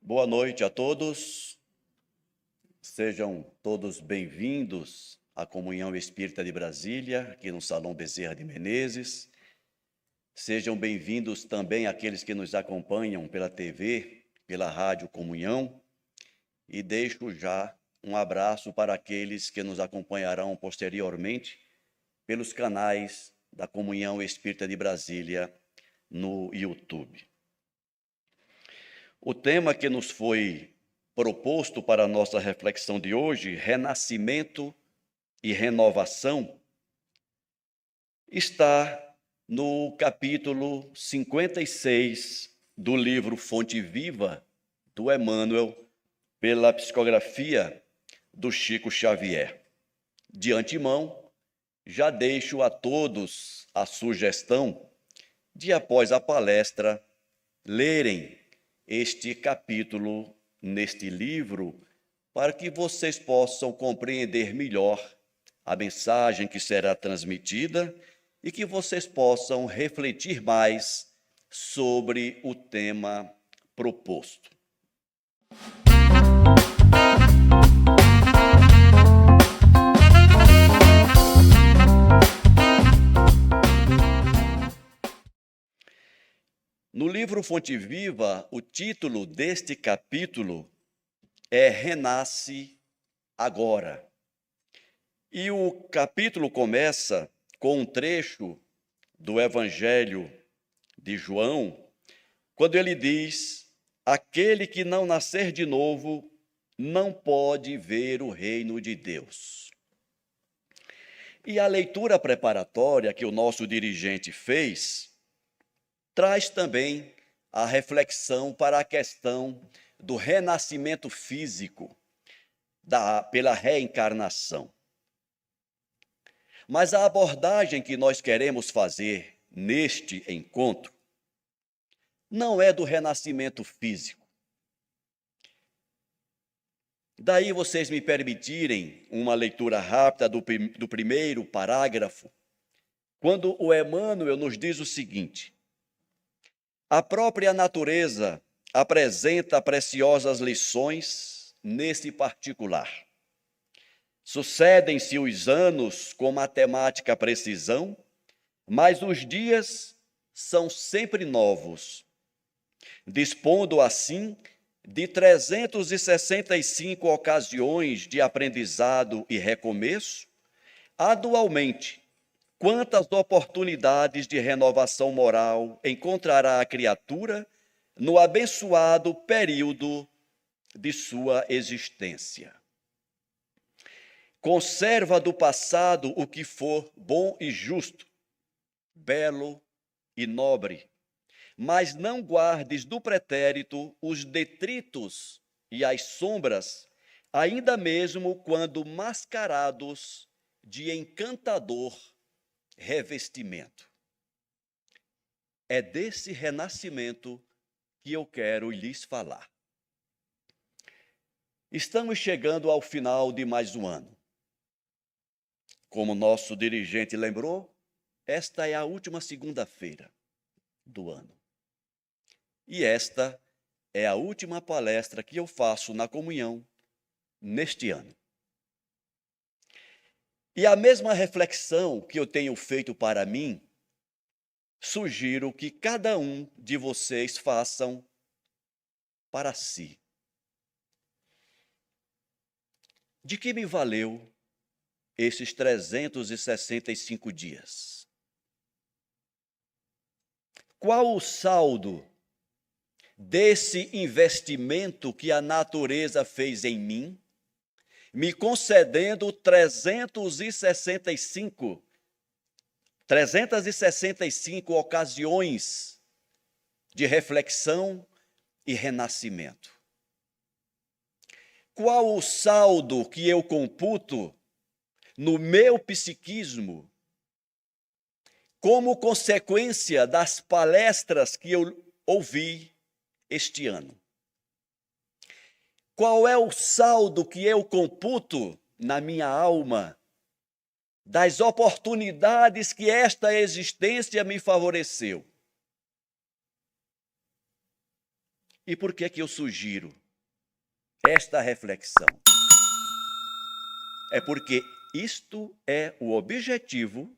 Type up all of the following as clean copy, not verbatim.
Boa noite a todos. Sejam todos bem-vindos à Comunhão Espírita de Brasília, aqui no Salão Bezerra de Menezes. Sejam bem-vindos também aqueles que nos acompanham pela TV, pela Rádio Comunhão. E deixo já um abraço para aqueles que nos acompanharão posteriormente pelos canais da Comunhão Espírita de Brasília no YouTube. O tema que nos foi proposto para a nossa reflexão de hoje, renascimento e renovação, está no capítulo 56 do livro Fonte Viva, do Emmanuel, pela psicografia do Chico Xavier. De antemão, já deixo a todos a sugestão de, após a palestra, lerem este capítulo neste livro, para que vocês possam compreender melhor a mensagem que será transmitida e que vocês possam refletir mais sobre o tema proposto. No livro Fonte Viva, o título deste capítulo é Renasce Agora. E o capítulo começa com um trecho do Evangelho de João, quando ele diz: aquele que não nascer de novo não pode ver o reino de Deus. E a leitura preparatória que o nosso dirigente fez traz também a reflexão para a questão do renascimento físico, pela reencarnação. Mas a abordagem que nós queremos fazer neste encontro não é do renascimento físico. Daí vocês me permitirem uma leitura rápida do primeiro parágrafo, quando o Emmanuel nos diz o seguinte: a própria natureza apresenta preciosas lições nesse particular. Sucedem-se os anos com matemática precisão, mas os dias são sempre novos, dispondo assim de 365 ocasiões de aprendizado e recomeço. Anualmente, quantas oportunidades de renovação moral encontrará a criatura no abençoado período de sua existência? Conserva do passado o que for bom e justo, belo e nobre, mas não guardes do pretérito os detritos e as sombras, ainda mesmo quando mascarados de encantador revestimento. É desse renascimento que eu quero lhes falar. Estamos chegando ao final de mais um ano. Como nosso dirigente lembrou, esta é a última segunda-feira do ano. E esta é a última palestra que eu faço na comunhão neste ano. E a mesma reflexão que eu tenho feito para mim, sugiro que cada um de vocês façam para si. De que me valeu esses 365 dias? Qual o saldo desse investimento que a natureza fez em mim, me concedendo 365 ocasiões de reflexão e renascimento? Qual o saldo que eu computo no meu psiquismo como consequência das palestras que eu ouvi este ano? Qual é o saldo que eu computo na minha alma das oportunidades que esta existência me favoreceu? E por que que eu sugiro esta reflexão? É porque isto é o objetivo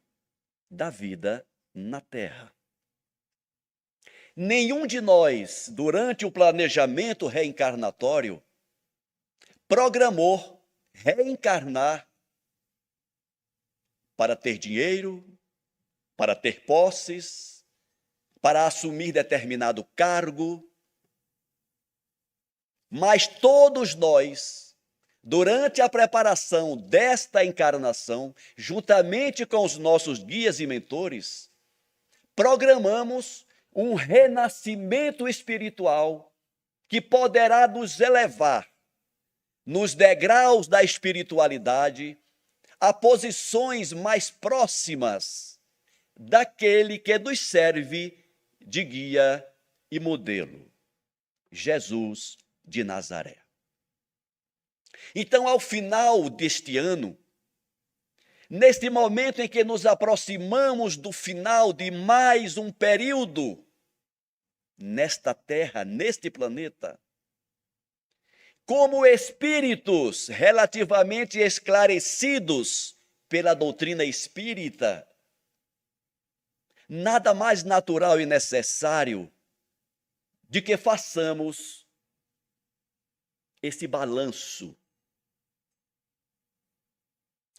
da vida na Terra. Nenhum de nós, durante o planejamento reencarnatório, programou reencarnar para ter dinheiro, para ter posses, para assumir determinado cargo. Mas todos nós, durante a preparação desta encarnação, juntamente com os nossos guias e mentores, programamos um renascimento espiritual que poderá nos elevar nos degraus da espiritualidade a posições mais próximas daquele que nos serve de guia e modelo, Jesus de Nazaré. Então, ao final deste ano, neste momento em que nos aproximamos do final de mais um período nesta terra, neste planeta, como espíritos relativamente esclarecidos pela doutrina espírita, nada mais natural e necessário de que façamos esse balanço.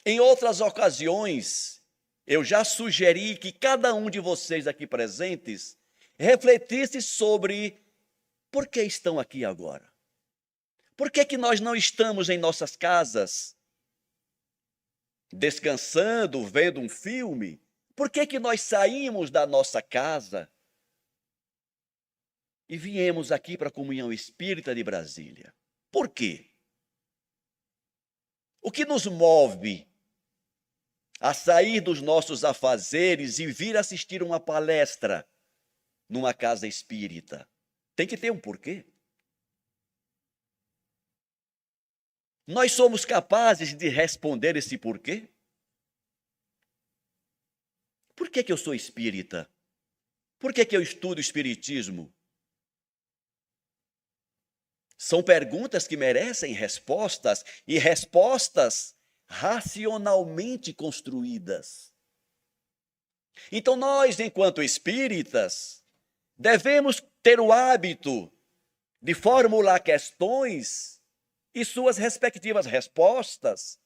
Em outras ocasiões, eu já sugeri que cada um de vocês aqui presentes refletisse sobre por que estão aqui agora. Por que que nós não estamos em nossas casas, descansando, vendo um filme? Por que que nós saímos da nossa casa e viemos aqui para a Comunhão Espírita de Brasília? Por quê? O que nos move a sair dos nossos afazeres e vir assistir uma palestra numa casa espírita? Tem que ter um porquê. Nós somos capazes de responder esse porquê? Por que que eu sou espírita? Por que que eu estudo espiritismo? São perguntas que merecem respostas, e respostas racionalmente construídas. Então nós, enquanto espíritas, devemos ter o hábito de formular questões e suas respectivas respostas,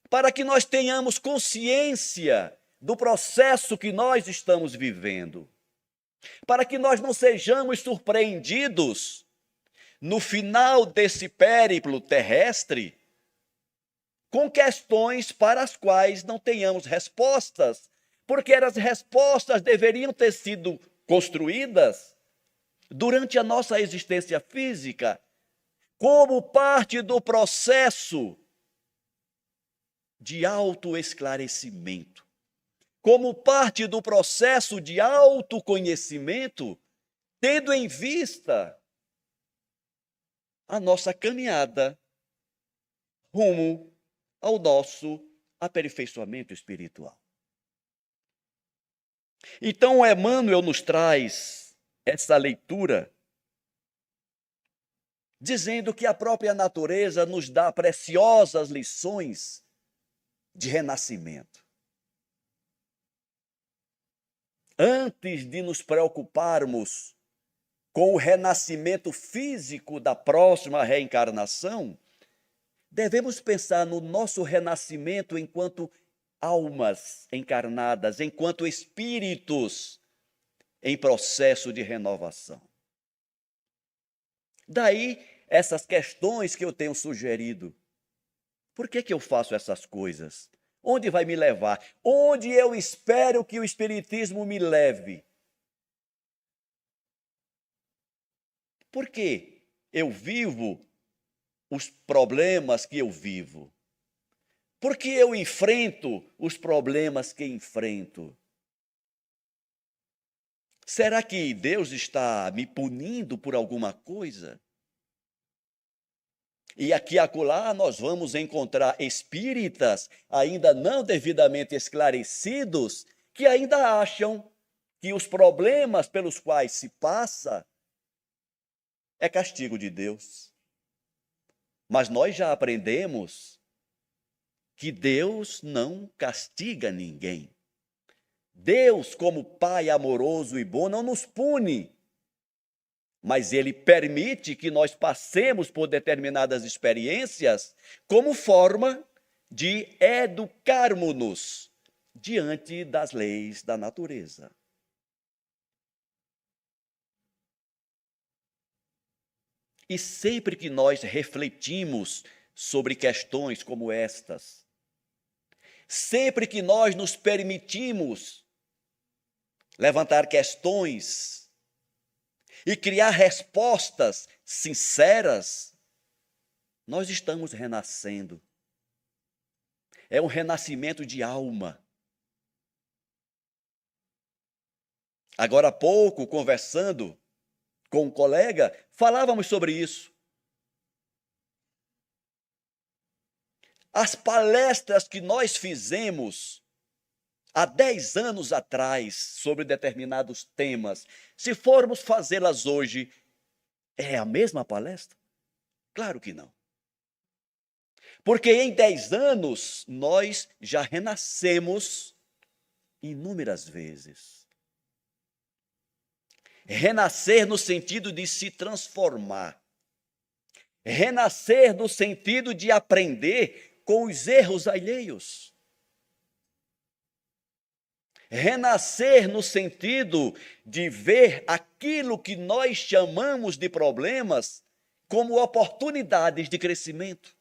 para que nós tenhamos consciência do processo que nós estamos vivendo, para que nós não sejamos surpreendidos no final desse périplo terrestre com questões para as quais não tenhamos respostas, porque as respostas deveriam ter sido construídas durante a nossa existência física, como parte do processo de autoesclarecimento, como parte do processo de autoconhecimento, tendo em vista a nossa caminhada rumo ao nosso aperfeiçoamento espiritual. Então, Emmanuel nos traz essa leitura dizendo que a própria natureza nos dá preciosas lições de renascimento. Antes de nos preocuparmos com o renascimento físico da próxima reencarnação, devemos pensar no nosso renascimento enquanto almas encarnadas, enquanto espíritos em processo de renovação. Daí essas questões que eu tenho sugerido. Por que que eu faço essas coisas? Onde vai me levar? Onde eu espero que o Espiritismo me leve? Por que eu vivo os problemas que eu vivo? Por que eu enfrento os problemas que enfrento? Será que Deus está me punindo por alguma coisa? E aqui e acolá nós vamos encontrar espíritas ainda não devidamente esclarecidos que ainda acham que os problemas pelos quais se passa é castigo de Deus. Mas nós já aprendemos que Deus não castiga ninguém. Deus, como Pai amoroso e bom, não nos pune, mas Ele permite que nós passemos por determinadas experiências como forma de educarmos-nos diante das leis da natureza. E sempre que nós refletimos sobre questões como estas, sempre que nós nos permitimos levantar questões e criar respostas sinceras, nós estamos renascendo. É um renascimento de alma. Agora há pouco, conversando com um colega, falávamos sobre isso. As palestras que nós fizemos há 10 anos atrás sobre determinados temas, se formos fazê-las hoje, é a mesma palestra? Claro que não. Porque em 10 anos nós já renascemos inúmeras vezes. Renascer no sentido de se transformar. Renascer no sentido de aprender com os erros alheios. Renascer no sentido de ver aquilo que nós chamamos de problemas como oportunidades de crescimento.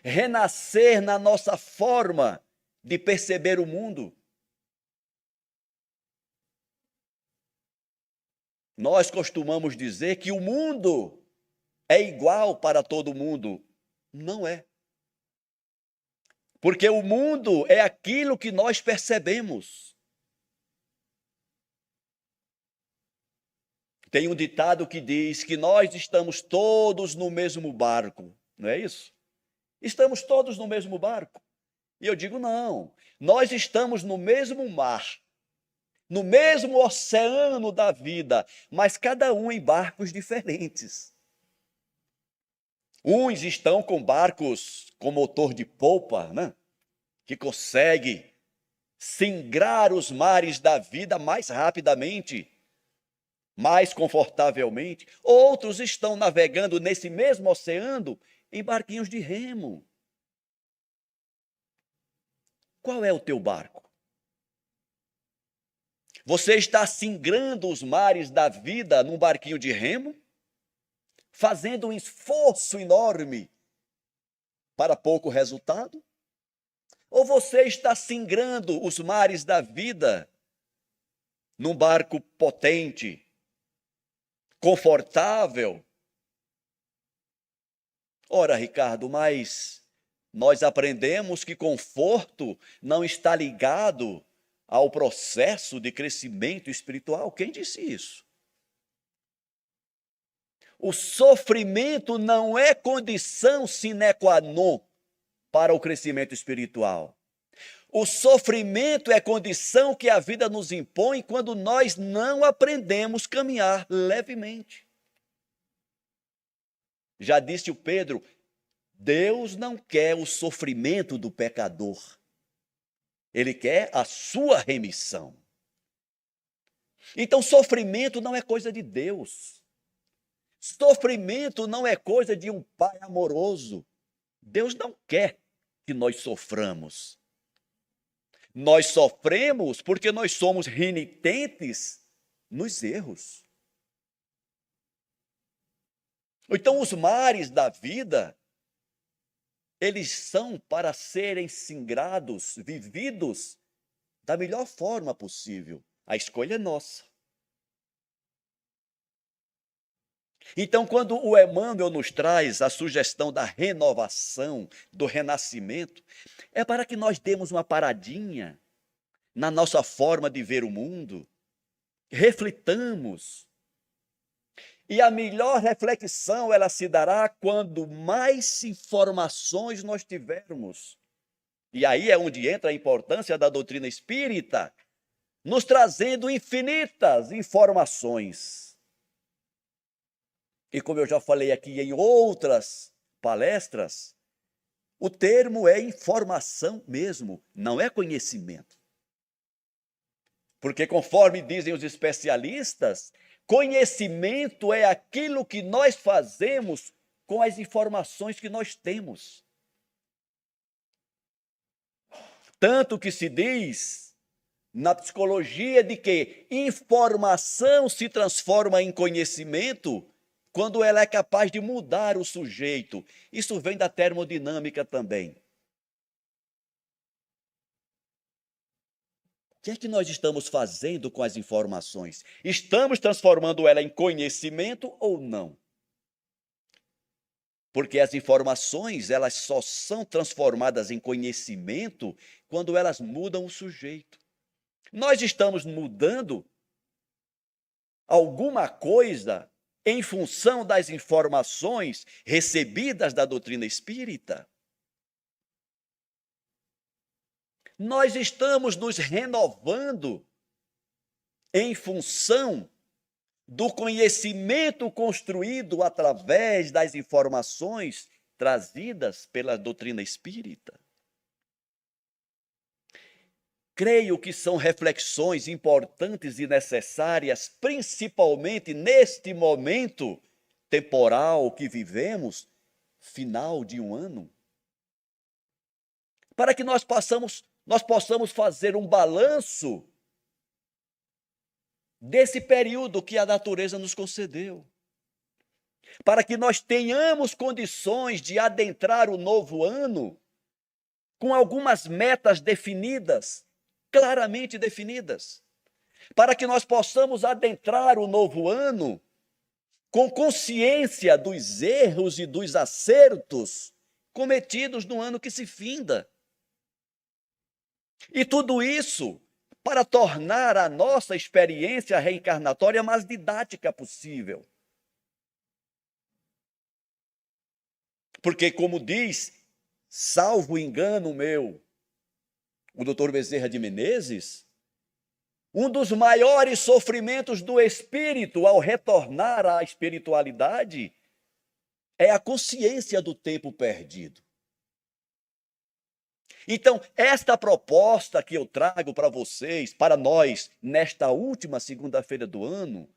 Renascer na nossa forma de perceber o mundo. Nós costumamos dizer que o mundo é igual para todo mundo. Não é. Porque o mundo é aquilo que nós percebemos. Tem um ditado que diz que nós estamos todos no mesmo barco, não é isso? Estamos todos no mesmo barco. E eu digo não, nós estamos no mesmo mar, no mesmo oceano da vida, mas cada um em barcos diferentes. Uns estão com barcos com motor de polpa, né? Que consegue singrar os mares da vida mais rapidamente, mais confortavelmente. Outros estão navegando nesse mesmo oceano em barquinhos de remo. Qual é o teu barco? Você está singrando os mares da vida num barquinho de remo? Fazendo um esforço enorme para pouco resultado? Ou você está singrando os mares da vida num barco potente, confortável? Ora, Ricardo, mas nós aprendemos que conforto não está ligado ao processo de crescimento espiritual. Quem disse isso? O sofrimento não é condição sine qua non para o crescimento espiritual. O sofrimento é condição que a vida nos impõe quando nós não aprendemos a caminhar levemente. Já disse o Pedro, Deus não quer o sofrimento do pecador. Ele quer a sua remissão. Então, sofrimento não é coisa de Deus. Sofrimento não é coisa de um pai amoroso. Deus não quer que nós soframos. Nós sofremos porque nós somos renitentes nos erros. Então, os mares da vida, eles são para serem singrados, vividos da melhor forma possível. A escolha é nossa. Então, quando o Emmanuel nos traz a sugestão da renovação, do renascimento, é para que nós demos uma paradinha na nossa forma de ver o mundo, reflitamos. E a melhor reflexão, ela se dará quando mais informações nós tivermos. E aí é onde entra a importância da doutrina espírita, nos trazendo infinitas informações. E como eu já falei aqui em outras palestras, o termo é informação mesmo, não é conhecimento. Porque, conforme dizem os especialistas, conhecimento é aquilo que nós fazemos com as informações que nós temos. Tanto que se diz na psicologia de que informação se transforma em conhecimento quando ela é capaz de mudar o sujeito. Isso vem da termodinâmica também. O que é que nós estamos fazendo com as informações? Estamos transformando ela em conhecimento ou não? Porque as informações, elas só são transformadas em conhecimento quando elas mudam o sujeito. Nós estamos mudando alguma coisa em função das informações recebidas da doutrina espírita? Nós estamos nos renovando em função do conhecimento construído através das informações trazidas pela doutrina espírita? Creio que são reflexões importantes e necessárias, principalmente neste momento temporal que vivemos, final de um ano, para que nós possamos fazer um balanço desse período que a natureza nos concedeu, para que nós tenhamos condições de adentrar o novo ano com algumas metas definidas, claramente definidas, para que nós possamos adentrar o novo ano com consciência dos erros e dos acertos cometidos no ano que se finda. E tudo isso para tornar a nossa experiência reencarnatória mais didática possível. Porque, como diz, salvo engano meu, o doutor Bezerra de Menezes, um dos maiores sofrimentos do espírito ao retornar à espiritualidade é a consciência do tempo perdido. Então, esta proposta que eu trago para vocês, para nós, nesta última segunda-feira do ano,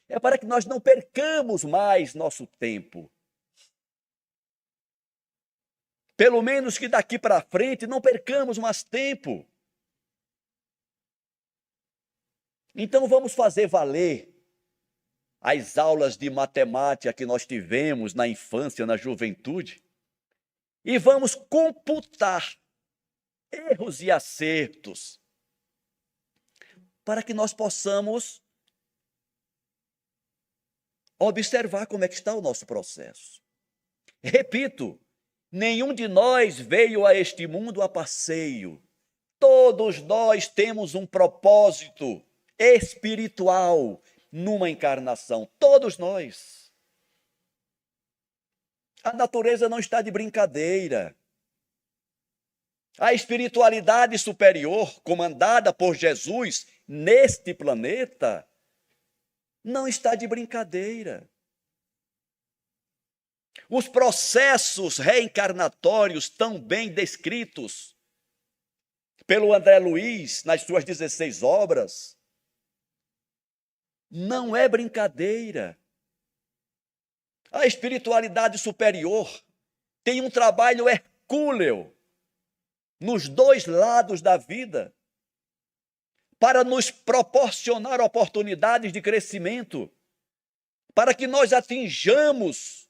é para que nós não percamos mais nosso tempo. Pelo menos que daqui para frente não percamos mais tempo. Então vamos fazer valer as aulas de matemática que nós tivemos na infância, na juventude, e vamos computar erros e acertos para que nós possamos observar como é que está o nosso processo. Repito, nenhum de nós veio a este mundo a passeio. Todos nós temos um propósito espiritual numa encarnação. Todos nós. A natureza não está de brincadeira. A espiritualidade superior, comandada por Jesus neste planeta, não está de brincadeira. Os processos reencarnatórios tão bem descritos pelo André Luiz nas suas 16 obras, não é brincadeira. A espiritualidade superior tem um trabalho hercúleo nos dois lados da vida para nos proporcionar oportunidades de crescimento, para que nós atinjamos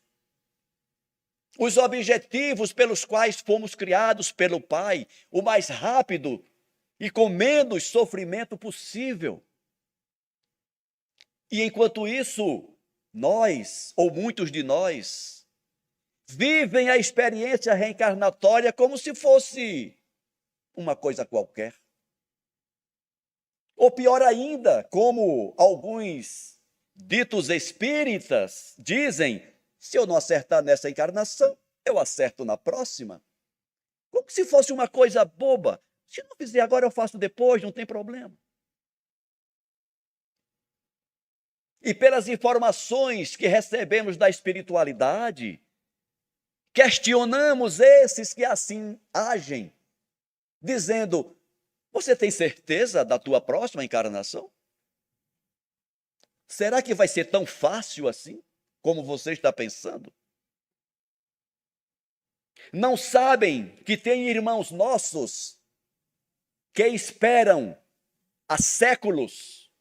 os objetivos pelos quais fomos criados pelo Pai, o mais rápido e com menos sofrimento possível. E enquanto isso, nós, ou muitos de nós, vivem a experiência reencarnatória como se fosse uma coisa qualquer. Ou pior ainda, como alguns ditos espíritas dizem, se eu não acertar nessa encarnação, eu acerto na próxima. Como se fosse uma coisa boba. Se não fizer agora, eu faço depois, não tem problema. e pelas informações que recebemos da espiritualidade, questionamos esses que assim agem, dizendo: você tem certeza da tua próxima encarnação? Será que vai ser tão fácil assim, como você está pensando? Não sabem que tem irmãos nossos que esperam há séculos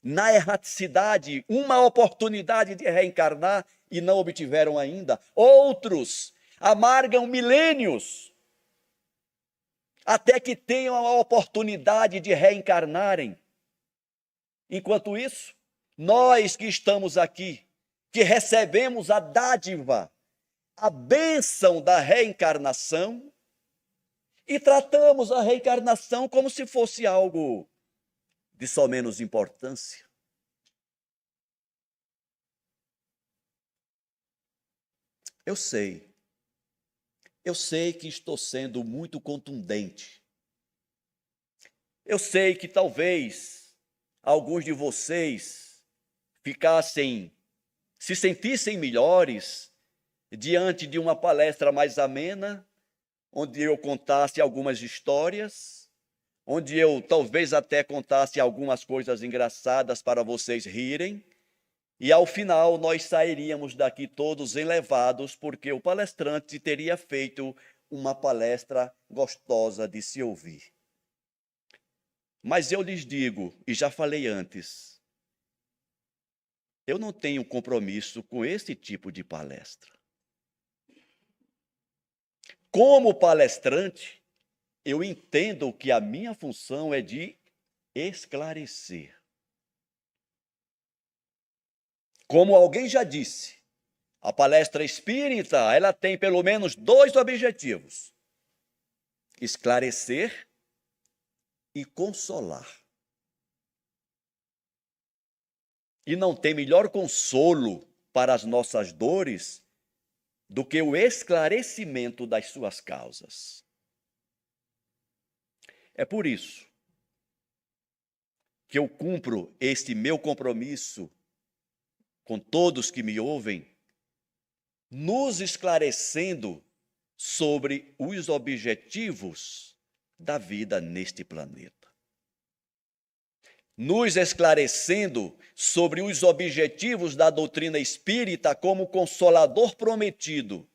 na erraticidade uma oportunidade de reencarnar e não obtiveram ainda. Outros amargam milênios até que tenham a oportunidade de reencarnarem. Enquanto isso, nós que estamos aqui, que recebemos a dádiva, a bênção da reencarnação, e tratamos a reencarnação como se fosse algo de só menos importância. Eu sei que estou sendo muito contundente. Eu sei que talvez alguns de vocês se sentissem melhores diante de uma palestra mais amena, onde eu contasse algumas histórias, onde eu talvez até contasse algumas coisas engraçadas para vocês rirem, e ao final nós sairíamos daqui todos elevados, porque o palestrante teria feito uma palestra gostosa de se ouvir. Mas eu lhes digo, e já falei antes, eu não tenho compromisso com esse tipo de palestra. Como palestrante, eu entendo que a minha função é de esclarecer. Como alguém já disse, a palestra espírita, ela tem pelo menos 2 objetivos: esclarecer e consolar. E não tem melhor consolo para as nossas dores do que o esclarecimento das suas causas. É por isso que eu cumpro este meu compromisso com todos que me ouvem, nos esclarecendo sobre os objetivos da vida neste planeta. Nos esclarecendo sobre os objetivos da doutrina espírita como consolador prometido.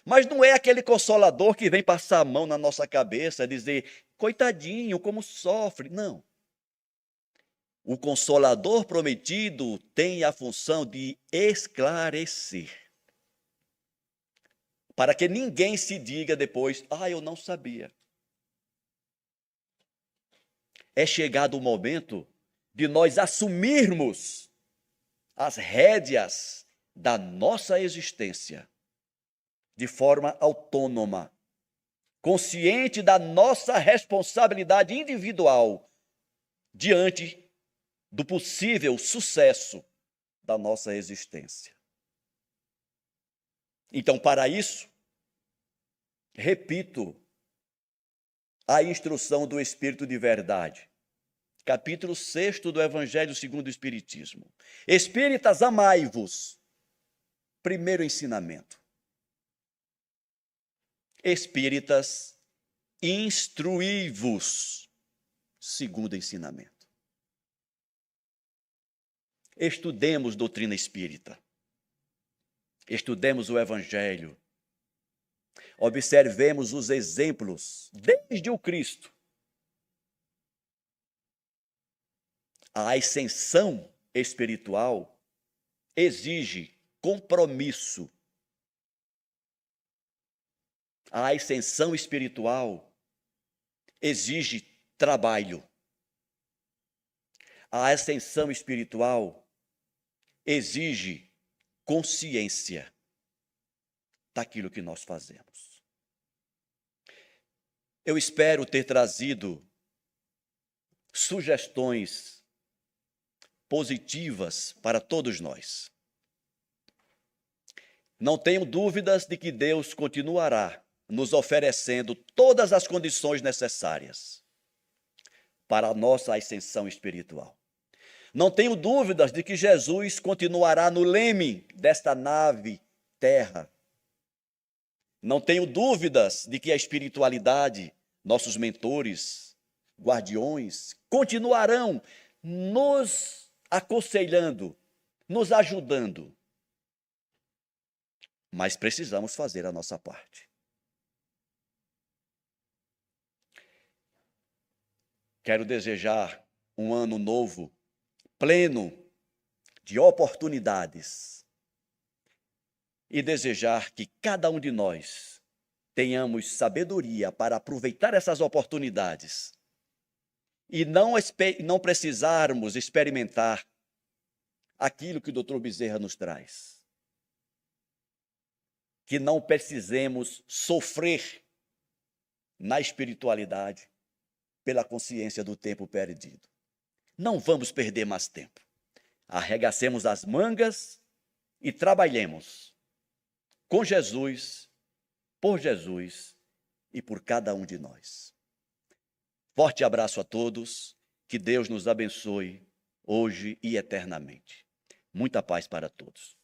Mas não é aquele consolador que vem passar a mão na nossa cabeça, dizer: coitadinho, como sofre. Não. O consolador prometido tem a função de esclarecer, para que ninguém se diga depois: eu não sabia. É chegado o momento de nós assumirmos as rédeas da nossa existência de forma autônoma, consciente da nossa responsabilidade individual diante do possível sucesso da nossa existência. Então, para isso, repito a instrução do Espírito de Verdade, capítulo 6 do Evangelho segundo o Espiritismo. Espíritas, amai-vos. Primeiro ensinamento. Espíritas, instruí-vos. Segundo ensinamento. Estudemos doutrina espírita. Estudemos o Evangelho. Observemos os exemplos desde o Cristo. A ascensão espiritual exige compromisso. A ascensão espiritual exige trabalho. A ascensão espiritual exige consciência daquilo que nós fazemos. Eu espero ter trazido sugestões positivas para todos nós. Não tenho dúvidas de que Deus continuará nos oferecendo todas as condições necessárias para a nossa ascensão espiritual. Não tenho dúvidas de que Jesus continuará no leme desta nave terra. Não tenho dúvidas de que a espiritualidade, nossos mentores, guardiões, continuarão nos aconselhando, nos ajudando. Mas precisamos fazer a nossa parte. Quero desejar um ano novo, pleno de oportunidades. E desejar que cada um de nós tenhamos sabedoria para aproveitar essas oportunidades. E não precisarmos experimentar aquilo que o Dr. Bezerra nos traz. Que não precisemos sofrer na espiritualidade pela consciência do tempo perdido. Não vamos perder mais tempo. Arregacemos as mangas e trabalhemos com Jesus, por Jesus e por cada um de nós. Forte abraço a todos, que Deus nos abençoe hoje e eternamente. Muita paz para todos.